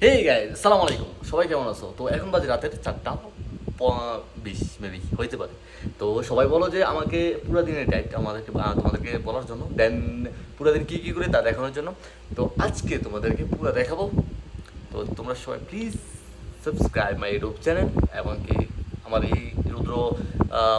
Hey guys, আসসালামু আলাইকুম। সবাই কেমন আছো? তো এখন বাজে রাতের 4:20 মেবি হইতে পারে। তো সবাই বলো যে আমাকে পুরো দিনের ডায়েট আমাদেরকে তোমাদেরকে বলার জন্য, দেন পুরো দিন কী কী করে তা দেখানোর জন্য। তো আজকে তোমাদেরকে পুরো দেখাবো। তো তোমরা সবাই please subscribe my YouTube channel এবং কি আমার এই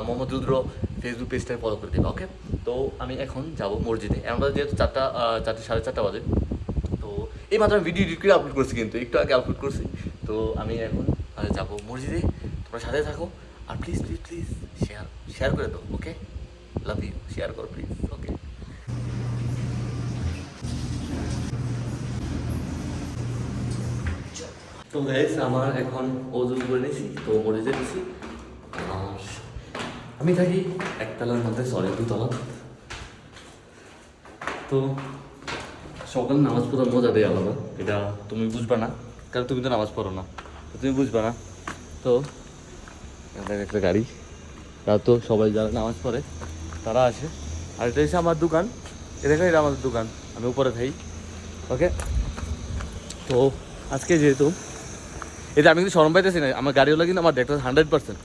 মোহাম্মদ রুদ্র ফেসবুক পেজটাকে ফলো করে দেবে। ওকে, তো আমি এখন যাব মসজিদে। আমরা যেহেতু 4:30 বাজে, তো এই মাত্র আমি ভিডিও এডিট করে আপলোড করছি, কিন্তু একটু আগে আপলোড করছি। তো আমি এখন যাবো মসজিদে। তোমরা সাথে থাকো আর please please please share share করে দাও। ওকে, লাভ ইউ, শেয়ার করো প্লিজ। ওকে, তো গাইস আমার এখন ওজন করে নিয়েছি, তো মসজিদে গেছি। আর আমি থাকি একতলার মধ্যে, সরি দুতলা। তো সকাল নামাজ পড়ার মজাটাই আলাদা, এটা তুমি বুঝবা না, কারণ তুমি তো নামাজ পড়ো না, তো তুমি বুঝবা না। তো একটা গাড়ি, তারা তো সবাই যারা নামাজ পড়ে তারা আসে। আর এটা হচ্ছে আমার দোকান, এটা আমাদের দোকান, আমি উপরে থাকি। ওকে, তো আজকে যেহেতু এটা আমি কিন্তু শরম পাইতেছি না, আমার গাড়িওয়ালা কিন্তু আমার দেখতে 100%।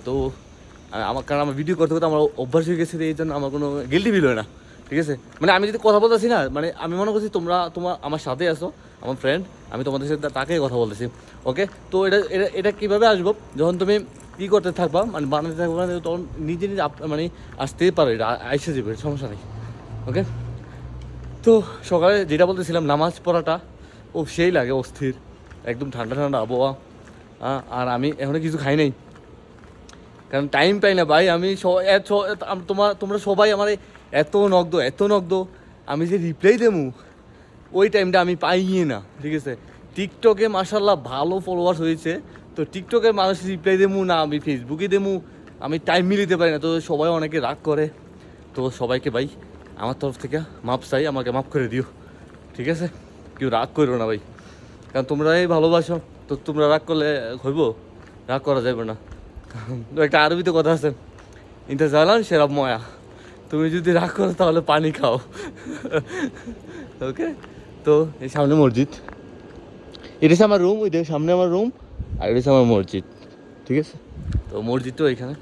তো আমার, কারণ আমার ভিডিও করতে করতে আমার অভ্যাস হয়ে গেছে, এই জন্য আমার কোনো গিল্টি ফিল হয় না। ঠিক আছে, মানে আমি যদি কথা বলতেছি না, মানে আমি মনে করছি তোমার আমার সাথে আসো, আমার ফ্রেন্ড, আমি তোমাদের সাথে তাকেই কথা বলতেছি। ওকে, তো এটা এটা এটা কীভাবে আসবো, যখন তুমি কী করতে থাকবা, মানে বানাতে থাকবা, তখন নিজে নিজে মানে আসতেই পারো, এটা আইসে যাবে, সমস্যা নেই। ওকে, তো সকালে যেটা বলতেছিলাম, নামাজ পড়াটা ও সেই লাগে অস্থির, একদম ঠান্ডা ঠান্ডা আবহাওয়া। আর আমি এখনো কিছু খাই নাই, কারণ টাইম পাই না ভাই। আমি তোমরা সবাই আমার এত নগ্ধ, আমি যে রিপ্লাই দেবো ওই টাইমটা আমি পাইই না। ঠিক আছে, টিকটকে মাশাল্লাহ ভালো ফলোয়ার্স হয়েছে, তো টিকটকে মানুষ রিপ্লাই দেবো না, আমি ফেসবুকে দেবো, আমি টাইম মিলিতে পারি না। তো সবাই অনেকে রাগ করে, তো সবাইকে ভাই আমার তরফ থেকে মাপ চাই, আমাকে মাফ করে দিও। ঠিক আছে, কেউ রাগ করো না ভাই, কারণ তোমরাই ভালোবাসো। তো তোমরা রাগ করলে হইব, রাগ করা যাবে না। তো একটা আরবিতে কথা আছে, ইনটা জ্বালান সেরাব ময়া, তুমি যদি রাগ করো তাহলে পানি খাও। ওকে, তো এই সামনে মসজিদ, এটা হচ্ছে আমার রুম, ওই দেখো সামনে আমার রুম, আর এটা হচ্ছে আমার মসজিদ। ঠিক আছে, তো মসজিদটাও এখানে,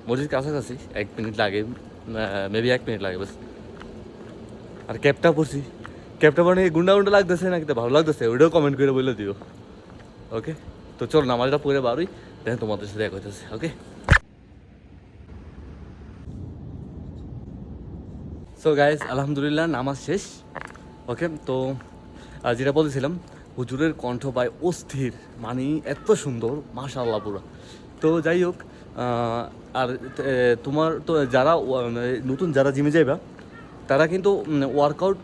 মসজিদ কাছাকাছি, 1 মিনিট লাগে, মেবি 1 মিনিট লাগে বাস। আর ক্যাবটা পড়ছি, ক্যাবটা মানে গুন্ডা গুন্ডা লাগতেছে না, কিন্তু ভালো লাগতেছে, ওইটাও কমেন্ট করে বলে দিও। ওকে, তো চলো নামাজটা পড়ে বারোই, দেখেন তোমাদের সাথে দেখা হইতেছে। ওকে, সো গাইজ আলহামদুলিল্লাহ নামাজ শেষ। ওকে, তো যেটা বলতেছিলাম, হুজুরের কণ্ঠ পায় অস্থির, মানে এত সুন্দর মাশাআল্লাহ পুরো। তো যাই হোক, আর তোমার তো যারা নতুন যারা জিমে যাইবা, তারা কিন্তু ওয়ার্কআউট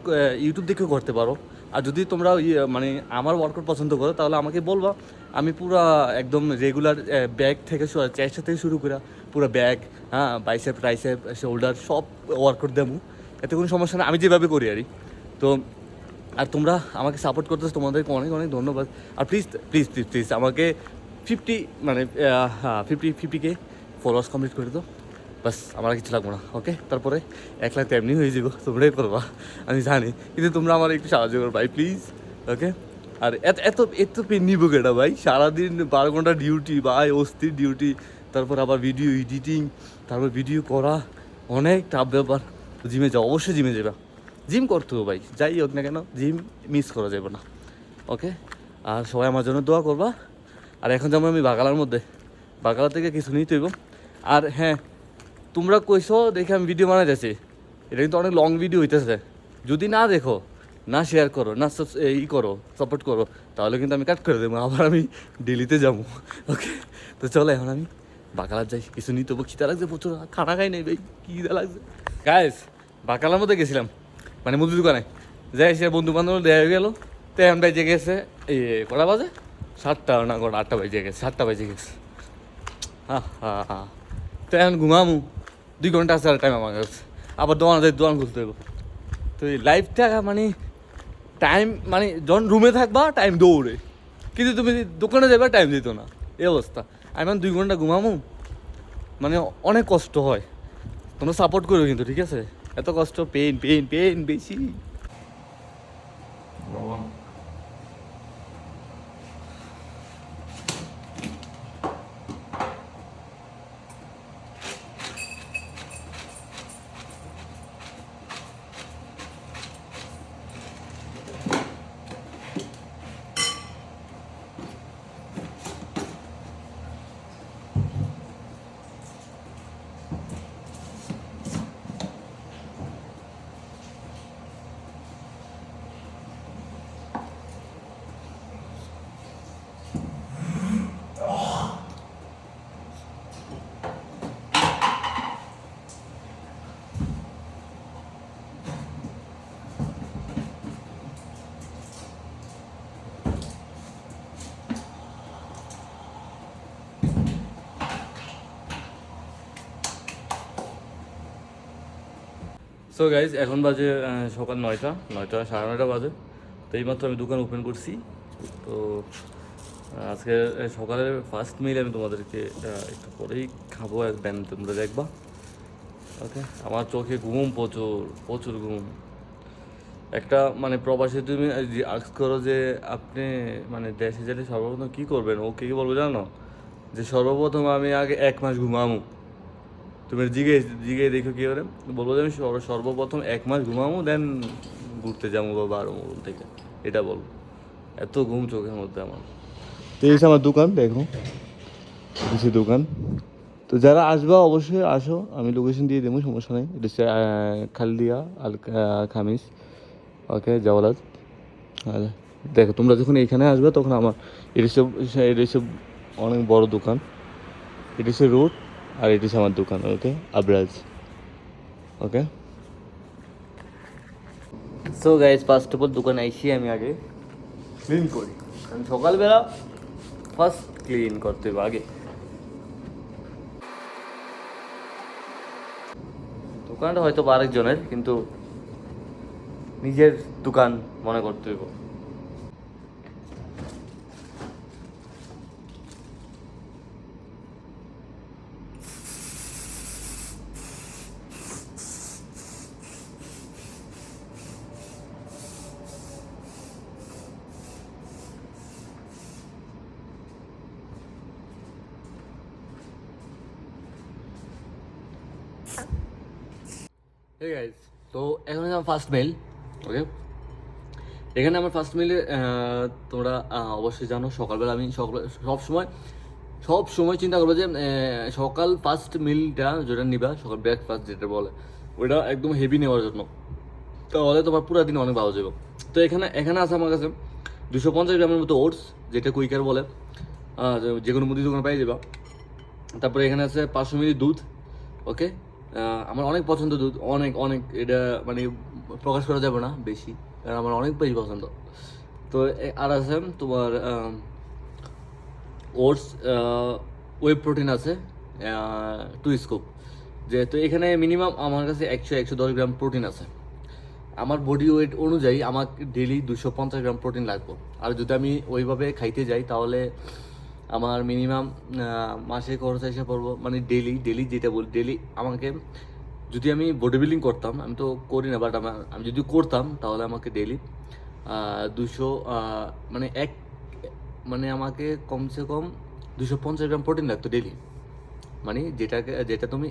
ইউটিউব দেখেও করতে পারো। আর যদি তোমরা মানে আমার ওয়ার্কআউট পছন্দ করো, তাহলে আমাকে বলবা, আমি পুরা একদম রেগুলার ব্যাক থেকে চেস্ট থেকে শুরু করে পুরো ব্যাক, হ্যাঁ, বাইসেপ ট্রাইসেপ শোল্ডার সব ওয়ার্কআউট দেবো, এতে কোনো সমস্যা না, আমি যেভাবে করি আর কি। তো আর তোমরা আমাকে সাপোর্ট করতেছো, তোমাদেরকে অনেক অনেক ধন্যবাদ। আর প্লিজ প্লিজ প্লিজ প্লিজ আমাকে 50 মানে 50K ফলোয়ার্স কমপ্লিট করে দাও, বাস, আমার কিছু লাগবো না। ওকে, তারপরে 1 লাখ তো এমনি হয়ে যাবো, তোমরাই করবা আমি জানি, কিন্তু তোমরা আমার একটু সাহায্য করো ভাই প্লিজ। ওকে, আর এত এত এত পেন নিবো কেটা ভাই, সারাদিন 12 ঘন্টা ডিউটি ভাই, অস্থির ডিউটি, তারপর আবার ভিডিও এডিটিং, তারপর ভিডিও করা, অনেক টাফ ব্যাপার। জিমে যাও, অবশ্যই জিমে যাবে, জিম করতে হবে ভাই, যাই হোক না কেন জিম মিস করা যাবে না। ওকে, আর সবাই আমার জন্য দোয়া করবা। আর এখন যেমন আমি বাগালার মধ্যে, বাগালা থেকে কিছু নিতে হইব। আর হ্যাঁ, তোমরা কইছো দেখে আমি ভিডিও বানাই যাচ্ছি, এটা কিন্তু অনেক লং ভিডিও হইতেছে, যদি না দেখো, না শেয়ার করো, না করো, সাপোর্ট করো, তাহলে কিন্তু আমি কাট করে দেবো, আবার আমি দিল্লিতে যাবো। ওকে, তো চলো এখন আমি বাকালার যাই, কিছু নিতে হবো, খিদা লাগছে প্রচুর, খানা খাই নাই ভাই, খিদা লাগছে। গাইস, বাকালার মধ্যে গেছিলাম, মানে মুদি দোকানে যাই, সে বন্ধু বান্ধব দেওয়া হয়ে গেলো। তো এখন বেজে গেছে এই কটা বাজে, 7টা না কটা, 8টা বেজে গেছে, 7টা বেজে গেছে। হ্যাঁ, তো এখন ঘুমামু, 2 ঘন্টা আছে আর টাইম আমার কাছে, আবার দোকান খুলতে দেবো। তো এই লাইফটা মানে টাইম, মানে যখন রুমে থাকবা টাইম দৌড়ে, কিন্তু তুমি দোকানে যাবে টাইম দিত না, এই অবস্থা। আমি এখন 2 ঘন্টা ঘুমামু, মানে অনেক কষ্ট হয়। তোমরা সাপোর্ট করো কিন্তু, ঠিক আছে, এত কষ্ট, পেন পেন পেন বেশি। সো গাইজ এখন বাজে সকাল 9টা 9:30 বাজে। তো এইমাত্র আমি দোকান ওপেন করছি। তো আজকে সকালের ফার্স্ট মিল আমি তোমাদেরকে একটু পরেই খাবো, দেন তোমরা দেখবা। ওকে, আমার চোখে ঘুম প্রচুর প্রচুর ঘুম। একটা মানে প্রবাসী তুমি আজ করো যে আপনি মানে দেশে যেতে সর্বপ্রথম কী করবেন, ও কী বলবো জানো? যে সর্বপ্রথম আমি আগে 1 মাস ঘুমামু। তুমি জিগে জিগে দেখো কী করে বলবো যে আমি সর্বপ্রথম 1 মাস ঘুমামু, দেন ঘুরতে যাবো বা বারো মোড়ল থেকে, এটা বলবো। এত ঘুম চোখের মধ্যে আমার। তো এই আমার দোকান দেখো, কিছু দোকান। তো যারা আসবা অবশ্যই আসো, আমি লোকেশন দিয়ে দেবো, সমস্যা নেই। এটা হচ্ছে খালদিয়া আল খামিস, ওকে, জওয়ালাত। আর দেখো তোমরা যখন এখানে আসবে তখন আমার এটা হচ্ছে অনেক বড় দোকান। এটা হচ্ছে রোড, আর এটা হচ্ছে আমার দোকান, okay, Abraj. Okay, so guys first of all দোকানে আইসি আমি আগে ক্লিন করি, কারণ সকালবেলা ফার্স্ট ক্লিন করতে হবে আগে। দোকানটা হয়তো বা আরেকজনের, কিন্তু নিজের দোকান মনে করতে হইব। Hey guys, তো এখন আমার ফার্স্ট মেল, ওকে। এখানে আমার ফার্স্ট মিলে তোমরা অবশ্যই জানো সকালবেলা আমি সব সময় চিন্তা করবো যে সকাল ফার্স্ট মিলটা যেটা নিবা, সকাল ব্রেকফাস্ট যেটা বলে, ওইটা একদম হেভি নেওয়ার জন্য। তাহলে তোমার পুরো দিন অনেক ভালো যাবে। তো এখানে এখানে আছে আমার কাছে 250 গ্রামের মতো ওটস, যেটা কুইকার বলে, যে কোনো মুদি দোকানে পাই যাবা। তারপরে এখানে আছে 500 মিলি দুধ, ওকে। আমার অনেক পছন্দ দুধ, অনেক অনেক, এটা মানে প্রকাশ করা যাবে না বেশি, কারণ আমার অনেক বেশি পছন্দ। তো আর আছে তোমার ওটস, ওয়ে প্রোটিন আছে 2 স্কুপ। যেহেতু এখানে মিনিমাম আমার কাছে 100-110 গ্রাম প্রোটিন আছে। আমার বডি ওয়েট অনুযায়ী আমাকে ডেলি 250 গ্রাম প্রোটিন লাগবে। আর যদি আমি ওইভাবে খাইতে যাই তাহলে আমার মিনিমাম মাসে খরচ এসে পড়বো, মানে ডেলি ডেলি যেটা বলি ডেলি আমাকে, যদি আমি বডি বিল্ডিং করতাম, আমি তো করি না, বাট আমি যদি করতাম তাহলে আমাকে ডেলি 200 মানে মানে আমাকে কমসে কম 250 গ্রাম প্রোটিন লাগতো ডেলি। মানে যেটা তুমি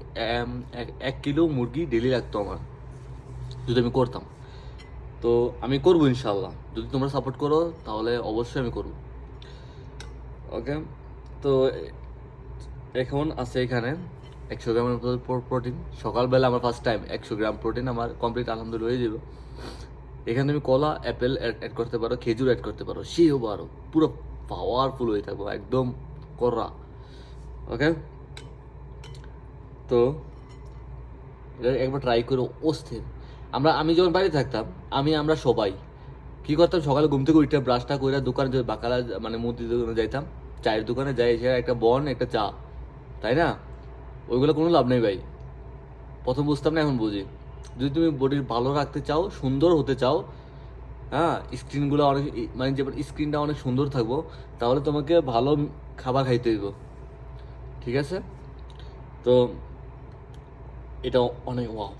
1 কিলো মুরগি ডেলি লাগতো আমার, যদি আমি করতাম। তো আমি করবো ইনশাল্লাহ, যদি তোমরা সাপোর্ট করো তাহলে অবশ্যই আমি করবো, ওকে। তো এখন আছে এখানে 100 গ্রামের মতো প্রোটিন। সকালবেলা আমার ফার্স্ট টাইম 100 গ্রাম প্রোটিন আমার কমপ্লিট আলহামদুলিল্লাহ হয়ে যাবে। এখানে তুমি কলা, অ্যাপেল অ্যাড করতে পারো, খেজুর অ্যাড করতে পারো, সেও আরও পুরো পাওয়ারফুল হয়ে থাকবো, একদম কড়া, ওকে। তো এটা একবার ট্রাই করো, অস্থির। আমি যখন বাড়ি থাকতাম, আমরা সবাই কী করতাম, সকালে ঘুম থেকে উঠে ব্রাশটা করে দোকানে যে বাকালা মানে মুদি দোকানে যাইতাম, চায়ের দোকানে যাই, এসে একটা বন একটা চা, তাই না? ওইগুলো কোনো লাভ নেই ভাই। প্রথম বুঝতাম না, এখন বুঝি। যদি তুমি বডি ভালো রাখতে চাও, সুন্দর হতে চাও, হ্যাঁ, স্ক্রিনগুলো অনেক মানে যেমন স্ক্রিনটা অনেক সুন্দর থাকবো, তাহলে তোমাকে ভালো খাবার খাইতে হইব, ঠিক আছে? তো এটা অনেক ওয়াও।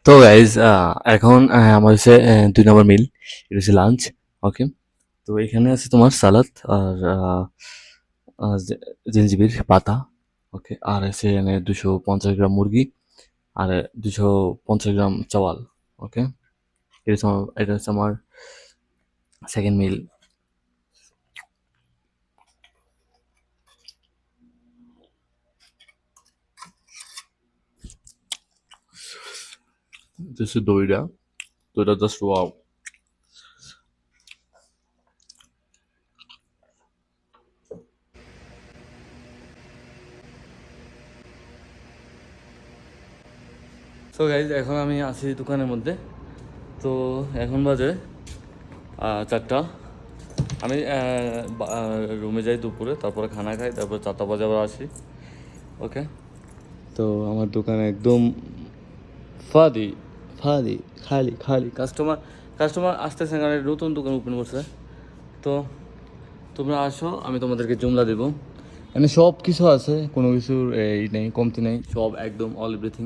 তো গাইজ এখন আমার হচ্ছে 2 নম্বর মিল, এটা হচ্ছে লাঞ্চ, ওকে। তো এখানে আছে তোমার সালাদ আর জিঞ্জিবির পাতা, ওকে। আর আছে এখানে 250 গ্রাম মুরগি, আর 250 গ্রাম চাওয়াল, ওকে। এটা হচ্ছে আমার সেকেন্ড মিল। দইটা দইটা জাস্ট ওয়াও। সো গাইজ এখন আমি আছি দোকানের মধ্যে। তো এখন বাজে 4টা। আমি রুমে যাই দুপুরে, তারপরে খানা খাই, তারপর 4টা বাজে আবার আসি। ওকে, তো আমার দোকান একদম ফাদি ফাদি, খালি খালি কাস্টমার আসতেছে, কারণ নতুন দোকান ওপেন করছে। তো তোমরা আসো, আমি তোমাদেরকে জুমলা দেবো। মানে সব কিছু আছে, কোনো কিছুর এই নেই, কমতি নেই, সব একদম অল এভরিথিং।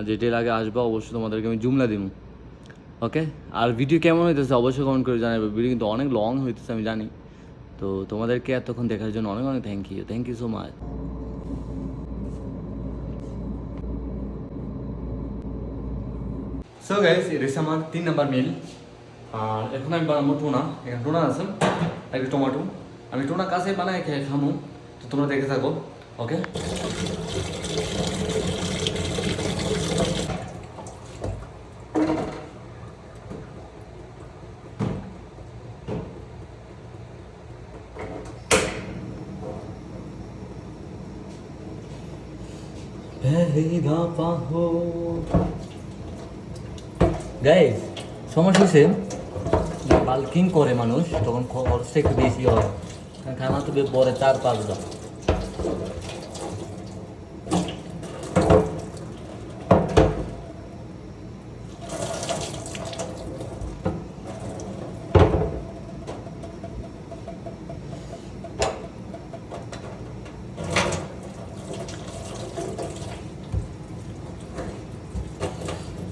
যেটাই লাগে আসবা, অবশ্যই তোমাদেরকে আমি জুমলা দিব। ওকে, আর ভিডিও কেমন হইতেছে অবশ্যই কমেন্ট করে জানাবে। ভিডিও কিন্তু অনেক লং হইতেছে আমি জানি। তো তোমাদেরকে এতক্ষণ দেখার জন্য অনেক অনেক thank you so much. So guys, এটা হচ্ছে আমার 3 নাম্বার মিল। আর এখন আমি বানাবো টুনা। এখানে টুনা আছে, একটা টমেটো। আমি টুনা কাছে বানাই খেয়ে খামো, তো তোমরা দেখে থাকো। ওকে, গাইস সমস্যা হচ্ছে বাল্কিং করে মানুষ, তখন খরচটা একটু বেশি হয়। খানা তো পরে 4-5 বার।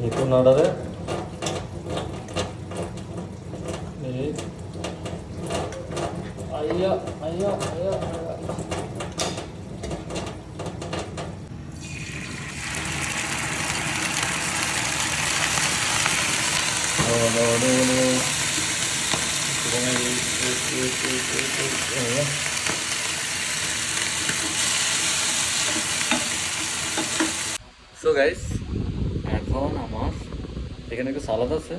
একটু নাড়ারে আইয়া আইয়া আইয়া আইয়া। সো গাইস, এখন আমার এখানে একটু সালাদ আছে,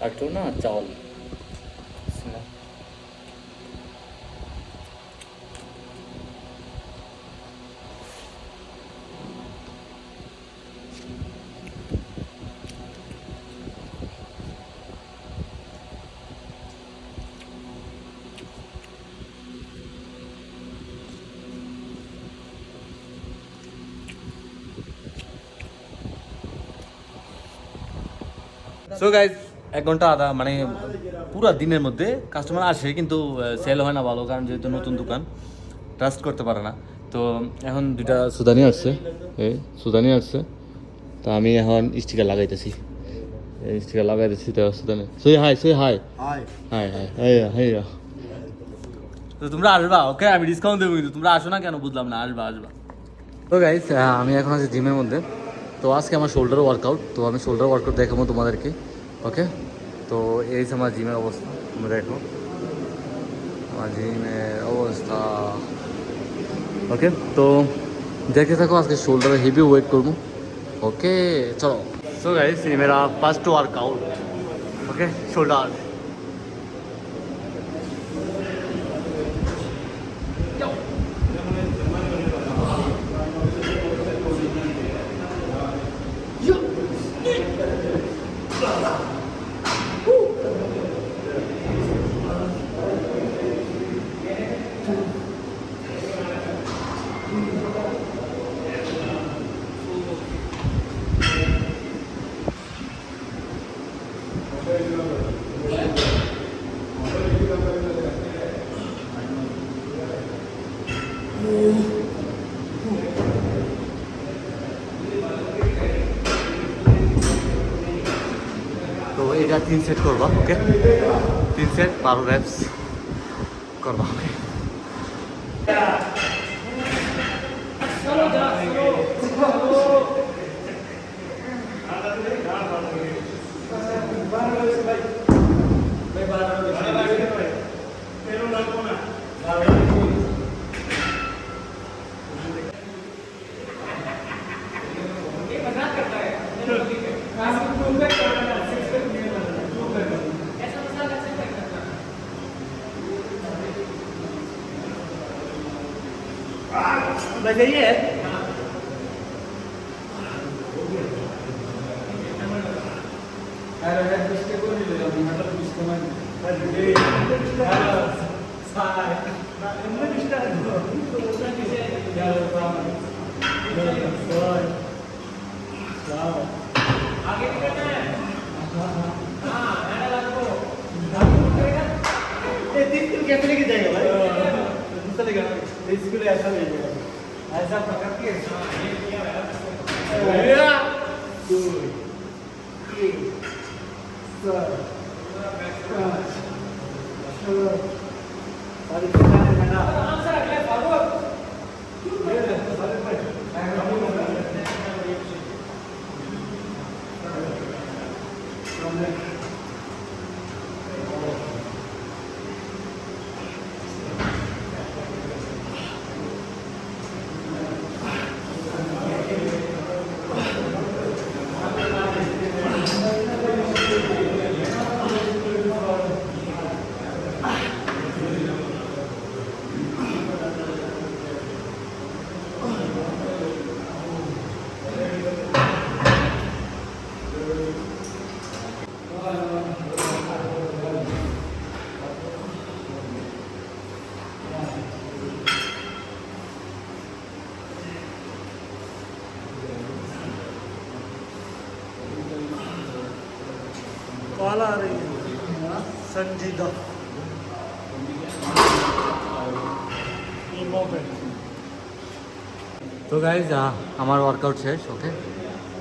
আর একটু না চাউল। সো গাইজ, 1 ঘন্টা আধা মানে পুরো দিনের মধ্যে কাস্টমার আসে, কিন্তু সেল হয় না ভালো, কারণ যেহেতু নতুন দোকান ট্রাস্ট করতে পারে না। তো এখন 2টা সুদানি আসছে, তো আমি এখন স্টিকার লাগাইতেছি, তো সুদানি সই high high high high high. তো তোমরা আসবা, ওকে, আমি ডিসকাউন্ট দেবো, কিন্তু তোমরা আসো না কেন বুঝলাম না, আসবা। তো গাইজ, আমি এখন আছি জিমের মধ্যে। তো আজকে আমার শোল্ডার ওয়ার্কআউট, তো আমি শোল্ডার ওয়ার্কআউট দেখাবো তোমাদেরকে। ওকে, তো এই আমার জিমের অবস্থা, তুমি দেখো আমার জিমের অবস্থা। ওকে, তো দেখে থাকো, আজকে শোল্ডারে হেভি ওয়েট করবো। ओके चलो। सो गाइस, ये मेरा फर्स्ट वर्कआउट। Okay, shoulder. तो এটা 3 সেট করবা। ওকে, 3 সেট 12 reps করবা। ওকে, बताइए। अरे यार, किसके को नहीं ले जाऊंगा, मतलब किसको मैं कैसे लेके जाएगा भाई? दूसरा लेगा स्कूल ऐसा नहीं है ऐसा पकड़ के दो तीन चार पाँच छः साढ़े चार घंटा कॉल आ रही है संजीदा তো গাইজ আমার ওয়ার্কআউট শেষ। ওকে,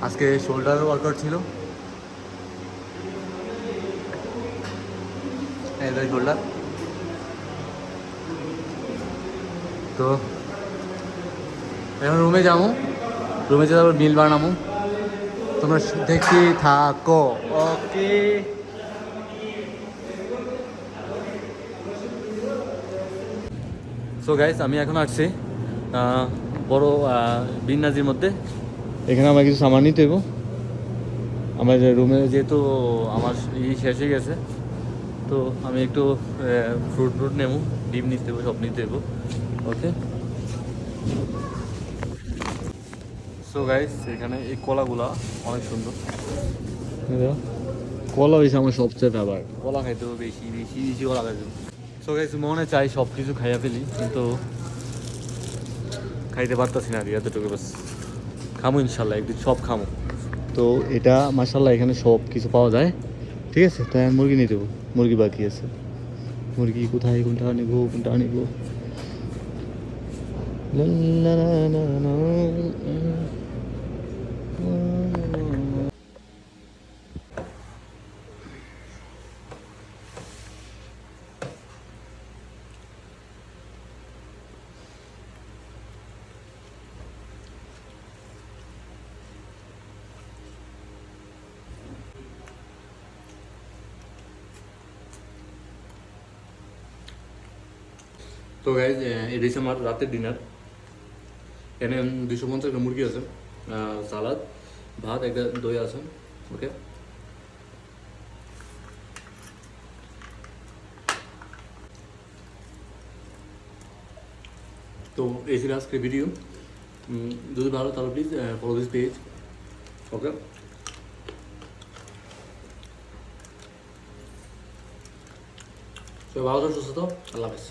আজকে শোল্ডারের ওয়ার্কআউট ছিল, এই শোল্ডার। তো এখন রুমে যাবো, রুমে যেতে আবার মিল বানাবো, তোমরা দেখি থাকো। ওকে, সো গাইস আমি এখন আসছি বড় বিন্নাজির মধ্যে। এখানে আমার কিছু সামান নিতে দেবো, আমার রুমে যেহেতু আমার শেষ হয়ে গেছে, তো আমি একটু ফ্রুট নেবো, ডিম নিতে দেবো, সব নিতে দেবো। ওকে, সো গাইস এখানে এই কলাগুলা অনেক সুন্দর, কলা হয়েছে আমার সবচেয়ে ফেভারিট। কলা খাইতে হবে, বেশি বেশি বেশি কলা খাইতে হবে। সো গাইস মনে চাই সব কিছু খাইয়া ফেলি, কিন্তু খাইতে পারতাছি না আর কি, এতটুকু বাস। খামো ইনশাল্লাহ একদিন, সব খামো। তো এটা মাশাল্লাহ এখানে সব কিছু পাওয়া যায়, ঠিক আছে। তাই আমি মুরগি নিয়ে দেবো, মুরগি বাকি আছে। মুরগি কোথায়, কোনটা আনিব, কোনটা আনিব? তো গাইজ এটা হচ্ছে আমার রাতের ডিনার। এখানে 250 গ্রাম মুরগি আছে, সালাদ, ভাত, একটা দই আছে। ওকে, তো এই ছিল আজকের ভিডিও। যদি ভালো তাহলে প্লিজ ফলো দিস পেজ। ওকে, সবাই ভালো থাকো, সুস্থ থাকো, আল্লাহ হাফেজ।